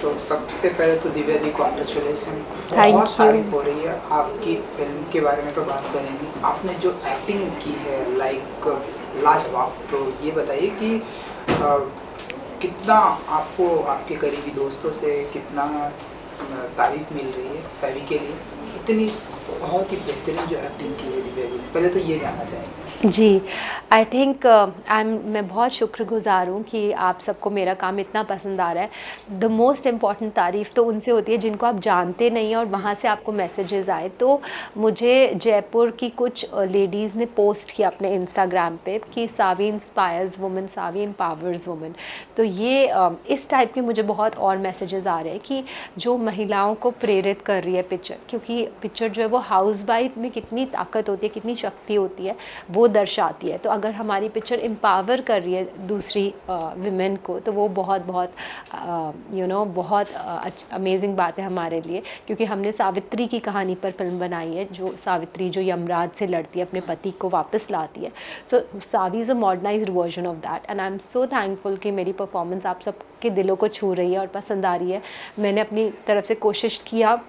तो सबसे पहले तो दिव्या जी कॉन्ग्रेचुलेसन। थैंक बहुत यू। तारीफ हो रही है आपकी फिल्म के बारे में, तो बात करेंगे। आपने जो एक्टिंग की है लाइक लाजवाब। तो ये बताइए कि कितना आपको आपके करीबी दोस्तों से कितना तारीफ मिल रही है सभी के लिए, इतनी बहुत ही बेहतरीन जो एक्टिंग की है दिव्या जी, पहले तो ये जानना चाहेंगे। जी, आई थिंक मैं बहुत शुक्रगुज़ार हूँ कि आप सबको मेरा काम इतना पसंद आ रहा है। द मोस्ट इम्पॉर्टेंट तारीफ़ तो उनसे होती है जिनको आप जानते नहीं हैं और वहाँ से आपको मैसेजेस आए। तो मुझे जयपुर की कुछ लेडीज़ ने पोस्ट किया अपने इंस्टाग्राम पे कि सावी इंस्पायर्स वुमेन, सावी एम्पावर्स वुमेन। तो ये इस टाइप के मुझे बहुत और मैसेजेस आ रहे हैं कि जो महिलाओं को प्रेरित कर रही है पिक्चर, क्योंकि पिक्चर जो है वो हाउसवाइफ में कितनी ताकत होती है, कितनी शक्ति होती है, वो दर्शाती है। तो अगर हमारी पिक्चर एम्पावर कर रही है दूसरी विमेन को, तो वो बहुत बहुत बहुत अमेजिंग बात है हमारे लिए, क्योंकि हमने सावित्री की कहानी पर फिल्म बनाई है, जो सावित्री जो यमराज से लड़ती है, अपने पति को वापस लाती है। So Saavi is a modernised version of that, and I am so thankful कि मेरी परफॉर्मेंस आप सबके दिलों को छू रही है और पसंद आ रही है। मैंने अपनी तरफ से कोशिश किया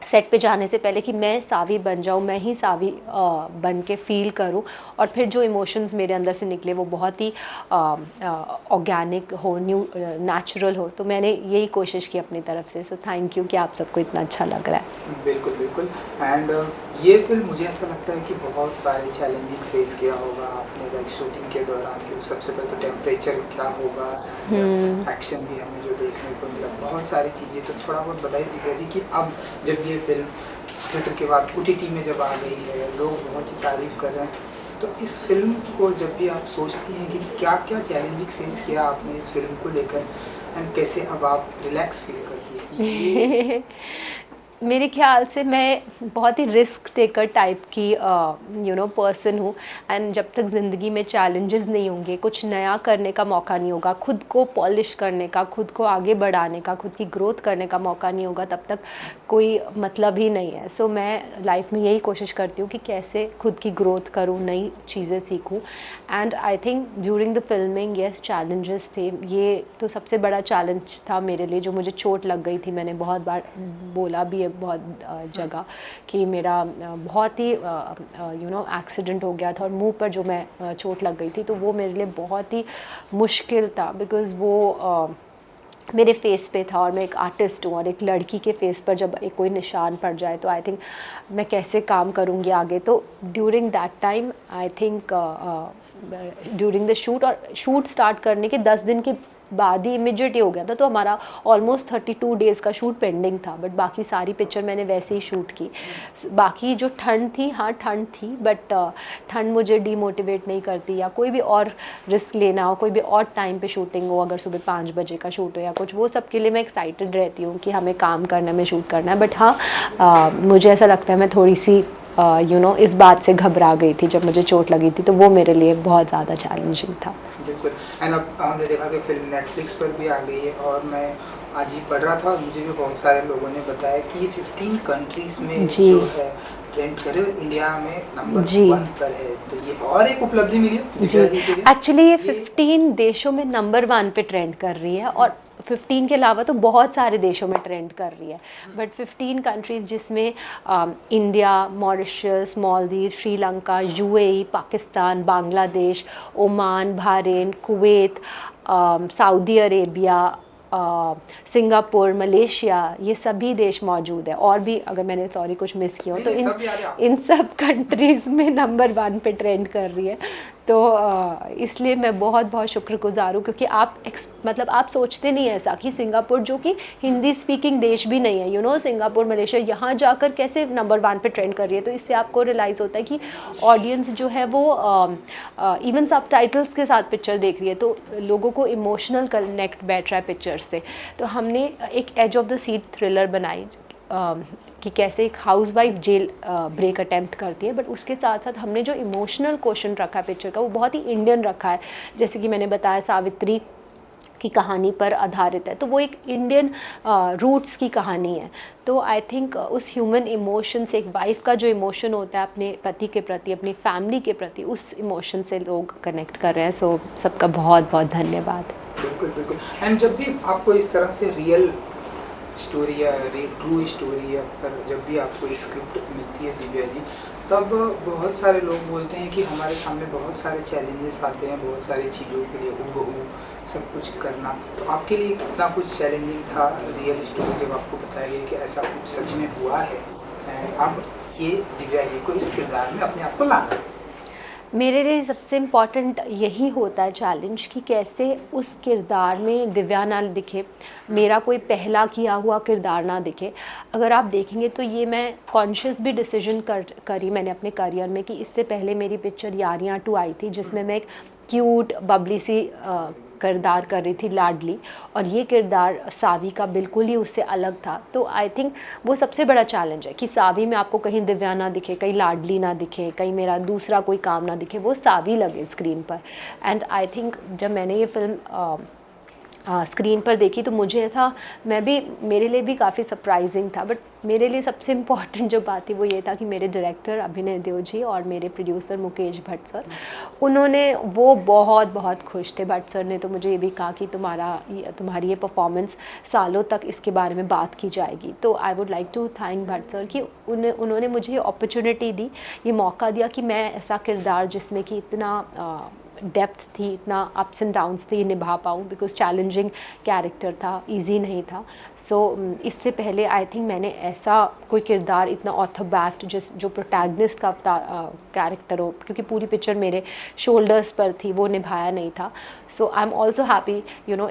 सेट पे जाने से पहले कि मैं सावी बन जाऊँ, मैं ही सावी बन के फ़ील करूँ, और फिर जो इमोशंस मेरे अंदर से निकले वो बहुत ही ऑर्गेनिक हो, नेचुरल हो। तो मैंने यही कोशिश की अपनी तरफ से। सो थैंक यू कि आप सबको इतना अच्छा लग रहा है। बिल्कुल बिल्कुल। एंड ये फिल्म मुझे ऐसा लगता है कि बहुत सारे चैलेंजिंग फेस किया होगा आपने लाइक शूटिंग के दौरान, कि सबसे पहले तो टेम्परेचर क्या होगा, एक्शन भी हमें जो देखने को मिला, बहुत सारी चीज़ें। तो थोड़ा बहुत बताइए दिव्या जी कि अब जब ये फिल्म थिएटर के बाद OTT में जब आ गई है, लोग बहुत ही तारीफ़ कर रहे हैं, तो इस फिल्म को जब भी आप सोचती हैं कि क्या क्या चैलेंजिंग फेस किया आपने इस फिल्म को लेकर, एंड कैसे अब आप रिलैक्स फील करती है कि ये मेरे ख्याल से मैं बहुत ही रिस्क टेकर टाइप की पर्सन हूँ, एंड जब तक ज़िंदगी में चैलेंजेस नहीं होंगे, कुछ नया करने का मौका नहीं होगा, खुद को पॉलिश करने का, खुद को आगे बढ़ाने का, खुद की ग्रोथ करने का मौका नहीं होगा, तब तक कोई मतलब ही नहीं है। सो मैं लाइफ में यही कोशिश करती हूँ कि कैसे खुद की ग्रोथ करूँ, नई चीज़ें सीखूँ। And I think during the filming yes challenges थे। ये तो सबसे बड़ा चैलेंज था मेरे लिए, जो मुझे चोट लग गई थी। मैंने बहुत बार बोला भी है बहुत जगह कि मेरा बहुत ही एक्सीडेंट हो गया था, और मुंह पर जो मैं चोट लग गई थी, तो वो मेरे लिए बहुत ही मुश्किल था, बिकॉज़ वो मेरे फेस पे था, और मैं एक आर्टिस्ट हूँ, और एक लड़की के फेस पर जब एक कोई निशान पड़ जाए तो आई थिंक मैं कैसे काम करूँगी आगे। तो during that time I think during the shoot, और शूट स्टार्ट करने के 10 दिन के बाद ही इमिजिएट ही हो गया था, तो हमारा ऑलमोस्ट 32 डेज़ का शूट पेंडिंग था, बट बाकी सारी पिक्चर मैंने वैसे ही शूट की। बाकी जो ठंड थी, हाँ ठंड थी, बट ठंड मुझे डीमोटिवेट नहीं करती, या कोई भी और रिस्क लेना हो, कोई भी और टाइम पे शूटिंग हो, अगर सुबह 5 बजे का शूट हो या कुछ, वो सब के लिए मैं एक्साइटेड रहती हूँ कि हमें काम करना है, हमें शूट करना है। बट हाँ मुझे ऐसा लगता है मैं थोड़ी सी इस बात से घबरा गई थी जब मुझे चोट लगी थी, तो वो मेरे लिए बहुत ज़्यादा चैलेंजिंग था। बिल्कुल। एंड अब हमने देखा कि फिल्म नेटफ्लिक्स पर भी आ गई है, और मैं आज ही पढ़ रहा था, और मुझे भी बहुत सारे लोगों ने बताया कि ये 15 कंट्रीज़ में जी जो है ट्रेंड करे, इंडिया में नंबर जी 1 पर है। तो ये और एक उपलब्धि मिली है जी, दिव्या जी के लिए। एक्चुअली ये 15 देशों में नंबर 1 पे ट्रेंड कर रही है, और 15 के अलावा तो बहुत सारे देशों में ट्रेंड कर रही है, बट 15 कंट्रीज़ जिसमें India, Mauritius, Maldives, Sri Lanka, UAE, Pakistan, Bangladesh, Oman, Bahrain, Kuwait, Saudi Arabia, Singapore, Malaysia, ये सभी देश मौजूद है। और भी अगर मैंने सॉरी कुछ मिस किया हो तो इन सब कंट्रीज़ में नंबर 1 पे ट्रेंड कर रही है। तो इसलिए मैं बहुत बहुत शुक्रगुज़ार हूँ, क्योंकि मतलब आप सोचते नहीं हैं ऐसा कि सिंगापुर, जो कि हिंदी स्पीकिंग देश भी नहीं है, सिंगापुर, मलेशिया, यहाँ जाकर कैसे नंबर 1 पे ट्रेंड कर रही है। तो इससे आपको रियलाइज़ होता है कि ऑडियंस जो है वो इवन सबटाइटल्स के साथ पिक्चर देख रही है, तो लोगों को इमोशनल कनेक्ट बैठ रहा है पिक्चर से। तो हमने एक edge of the seat thriller बनाई कि कैसे एक हाउसवाइफ जेल ब्रेक अटेम्प्ट करती है, बट उसके साथ साथ हमने जो इमोशनल क्वेश्चन रखा है पिक्चर का, वो बहुत ही इंडियन रखा है। जैसे कि मैंने बताया सावित्री की कहानी पर आधारित है, तो वो एक इंडियन रूट्स की कहानी है। तो आई थिंक उस ह्यूमन इमोशन से, एक वाइफ का जो इमोशन होता है अपने पति के प्रति, अपनी फैमिली के प्रति, उस इमोशन से लोग कनेक्ट कर रहे हैं। सबका बहुत बहुत धन्यवाद। बिल्कुल बिल्कुल। एंड जब भी आपको इस तरह से रियल स्टोरी या ट्रू स्टोरी या फिर जब भी आपको स्क्रिप्ट मिलती है दिव्या जी, तब बहुत सारे लोग बोलते हैं कि हमारे सामने बहुत सारे चैलेंजेस आते हैं, बहुत सारी चीज़ों के लिए हूबहू सब कुछ करना। तो आपके लिए कितना कुछ चैलेंजिंग था रियल स्टोरी जब आपको बताया गया कि ऐसा कुछ सच में हुआ है एंड अब ये दिव्या जी को इस किरदार में अपने आप को लाना है? मेरे लिए सबसे इम्पॉर्टेंट यही होता है चैलेंज कि कैसे उस किरदार में दिव्या ना दिखे, मेरा कोई पहला किया हुआ किरदार ना दिखे। अगर आप देखेंगे तो ये मैं कॉन्शियस भी डिसीजन करी मैंने अपने करियर में कि इससे पहले मेरी पिक्चर यारियां 2 आई थी, जिसमें मैं एक क्यूट बबली सी किरदार कर रही थी, लाडली, और ये किरदार सावी का बिल्कुल ही उससे अलग था। तो आई थिंक वो सबसे बड़ा चैलेंज है कि सावी में आपको कहीं दिव्या ना दिखे, कहीं लाडली ना दिखे, कहीं मेरा दूसरा कोई काम ना दिखे, वो सावी लगे स्क्रीन पर। एंड आई थिंक जब मैंने ये फिल्म स्क्रीन पर देखी तो मुझे ऐसा, मेरे लिए भी काफ़ी सरप्राइजिंग था, बट मेरे लिए सबसे इम्पॉर्टेंट जो बात थी वो ये था कि मेरे डायरेक्टर अभिनय देव जी और मेरे प्रोड्यूसर मुकेश भट्ट सर, वो बहुत बहुत खुश थे। भट्ट सर ने तो मुझे ये भी कहा कि तुम्हारी ये परफॉर्मेंस सालों तक इसके बारे में बात की जाएगी। तो I would like to thank Bhatt sir कि उन्होंने मुझे ये अपॉर्चुनिटी दी, ये मौका दिया कि मैं ऐसा किरदार जिसमें कि इतना डेप्थ थी, इतना अप्स एंड डाउन्स थी, निभा पाऊँ, बिकॉज चैलेंजिंग कैरेक्टर था, इजी नहीं था। सो इससे पहले आई थिंक मैंने ऐसा कोई किरदार इतना ऑर्थोबैक्ट जो प्रोटैगनिस्ट का कैरेक्टर हो, क्योंकि पूरी पिक्चर मेरे शोल्डर्स पर थी, वो निभाया नहीं था। सो आई एम ऑल्सो हैप्पी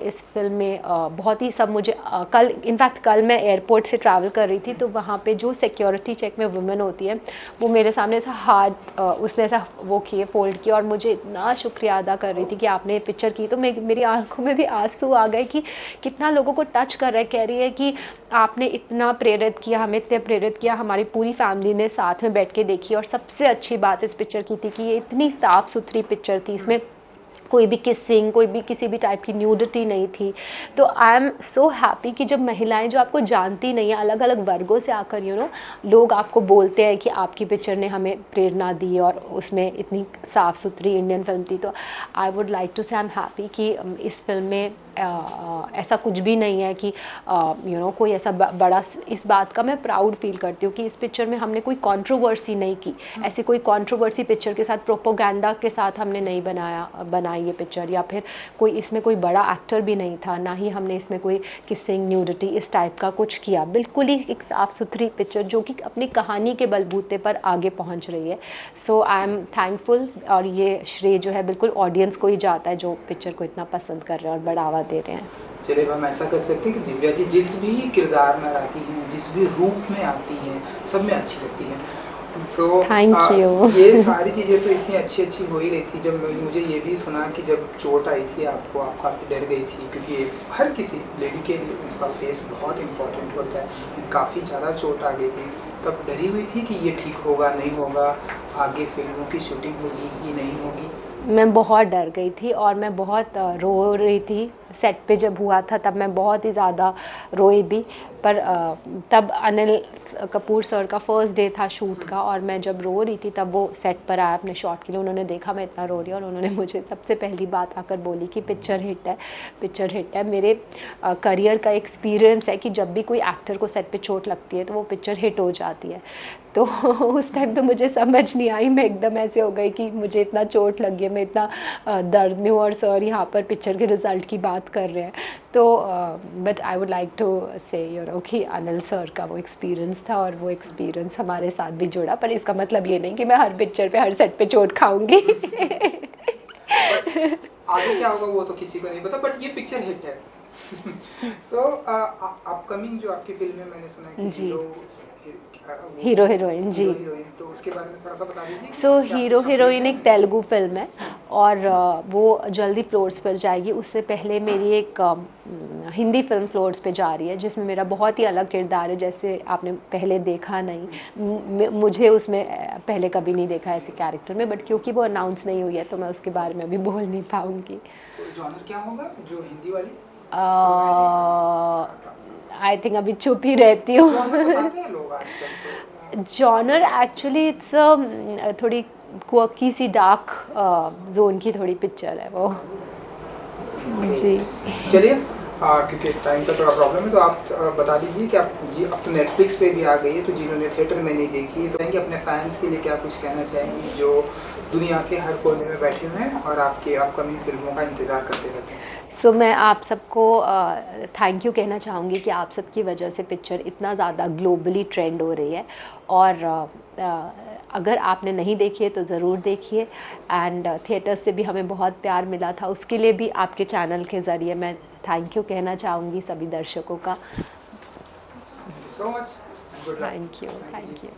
इस फिल्म में बहुत ही सब मुझे कल मैं एयरपोर्ट से ट्रैवल कर रही थी, तो वहाँ पे जो सिक्योरिटी चेक में वुमेन होती है, वो मेरे सामने ऐसा हाथ उसने ऐसा वो किए, फोल्ड किया, और मुझे इतना शुक्रिया अदा कर रही थी कि आपने पिक्चर की। तो मेरी आंखों में भी आंसू आ गए कि कितना लोगों को टच कर रहा है। कह रही है कि आपने इतना प्रेरित किया, हमें इतने प्रेरित किया, हमारी पूरी फैमिली ने साथ में बैठ के देखी। और सबसे अच्छी बात इस पिक्चर की थी कि ये इतनी साफ़ सुथरी पिक्चर थी, इसमें कोई भी किसिंग, कोई भी किसी भी टाइप की न्यूडिटी नहीं थी। तो आई एम सो हैप्पी कि जब महिलाएं जो आपको जानती नहीं है, अलग अलग वर्गों से आकर लोग आपको बोलते हैं कि आपकी पिक्चर ने हमें प्रेरणा दी और उसमें इतनी साफ़ सुथरी इंडियन फिल्म थी। तो आई वुड लाइक टू से आई एम हैप्पी कि इस फिल्म में ऐसा कुछ भी नहीं है कि कोई ऐसा बड़ा, इस बात का मैं प्राउड फील करती हूँ कि इस पिक्चर में हमने कोई कंट्रोवर्सी नहीं की। ऐसी कोई कंट्रोवर्सी पिक्चर के साथ, प्रोपोगंडा के साथ हमने नहीं बनाई ये पिक्चर, या फिर कोई इसमें कोई बड़ा एक्टर भी नहीं था, ना ही हमने इसमें कोई किसिंग, न्यूडिटी इस टाइप का कुछ किया। बिल्कुल ही एक साफ़ सुथरी पिक्चर जो कि अपनी कहानी के बलबूते पर आगे पहुँच रही है। सो आई एम थैंकफुल, और ये श्रेय जो है बिल्कुल ऑडियंस को ही जाता है जो पिक्चर को इतना पसंद कर रहे हैं और बढ़ावा दे रहे हैं। चलिए हम ऐसा कर सकते हैं कि दिव्या जी जिस भी किरदार में आती हैं, जिस भी रूप में आती हैं, सब में अच्छी लगती हैं। So thank you. ये सारी चीज़ें तो इतनी अच्छी हो ही रही थी। जब मुझे ये भी सुना कि जब चोट आई थी आपको, आप काफ़ी डर गई थी, क्योंकि हर किसी लेडी के लिए उसका फेस बहुत इम्पोर्टेंट होता है। काफ़ी ज़्यादा चोट आ गई थी, तब डरी हुई थी कि ये ठीक होगा नहीं होगा, आगे फिल्मों की शूटिंग होगी कि नहीं होगी? मैं बहुत डर गई थी और मैं बहुत रो रही थी। सेट पे जब हुआ था तब मैं बहुत ही ज़्यादा रोई भी, पर तब अनिल कपूर सर का फर्स्ट डे था शूट का, और मैं जब रो रही थी तब वो सेट पर आया अपने शॉट के लिए। उन्होंने देखा मैं इतना रो रही हूँ और उन्होंने मुझे सबसे पहली बात आकर बोली कि पिक्चर हिट है, पिक्चर हिट है। मेरे करियर का एक्सपीरियंस है कि जब भी कोई एक्टर को सेट पे चोट लगती है तो वो पिक्चर हिट हो जाती है। तो उस टाइम तो मुझे समझ नहीं आई, मैं एकदम ऐसे हो गई कि मुझे इतना चोट लगी है, मैं इतना दर्द में हूँ, और सर यहाँ पर पिक्चर के रिज़ल्ट की बात कर रहे हैं। तो but I would like to say कि अनिल सर का वो एक्सपीरियंस था और वो एक्सपीरियंस हमारे साथ भी जुड़ा, पर इसका मतलब ये नहीं कि मैं हर पिक्चर पे, हर सेट पे चोट खाऊंगी। आगे क्या होगा वो तो किसी को नहीं पता, बट ये पिक्चर हिट है। सो अपकमिंग जो आपकी फिल्म है, मैंने सुना है कि हीरो हीरोइन जी, तो उसके बारे में थोड़ा सा बता दीजिए। सो हीरो हीरोइन एक तेलुगु फिल्म है और वो जल्दी फ्लोर्स पर जाएगी। उससे पहले मेरी एक हिंदी फिल्म फ्लोर्स पे जा रही है, जिसमें मेरा बहुत ही अलग किरदार है, जैसे आपने पहले देखा नहीं, मुझे उसमें पहले कभी नहीं देखा ऐसे कैरेक्टर में, बट क्योंकि वो अनाउंस नहीं हुई है तो मैं उसके बारे में अभी बोल नहीं पाऊँगी। जॉनर क्या होगा जो हिंदी वाली? आई थिंक अभी चुप ही रहती हूँ। जॉनर एक्चुअली इट्स थोड़ी क्वर्की सी डार्क जोन की थोड़ी पिक्चर है वो। जी चलिए क्योंकि टाइम का थोड़ा प्रॉब्लम है, तो आप बता दीजिए कि आप जी अब तो नेटफ्लिक्स पे भी आ गई है, तो जिन्होंने थिएटर में नहीं देखी तो कहेंगे अपने फैंस के लिए क्या कुछ कहना चाहेंगी जो दुनिया के हर कोने में बैठे हुए हैं और आपके अपकमिंग फिल्मों का इंतज़ार करते रहते हैं? सो मैं आप सबको थैंक यू कहना चाहूँगी कि आप सबकी वजह से पिक्चर इतना ज़्यादा ग्लोबली ट्रेंड हो रही है। और अगर आपने नहीं देखी है तो ज़रूर देखिए। एंड थिएटर से भी हमें बहुत प्यार मिला था, उसके लिए भी आपके चैनल के ज़रिए मैं थैंक यू कहना चाहूँगी सभी दर्शकों का। Thank you so much, good luck. Thank you.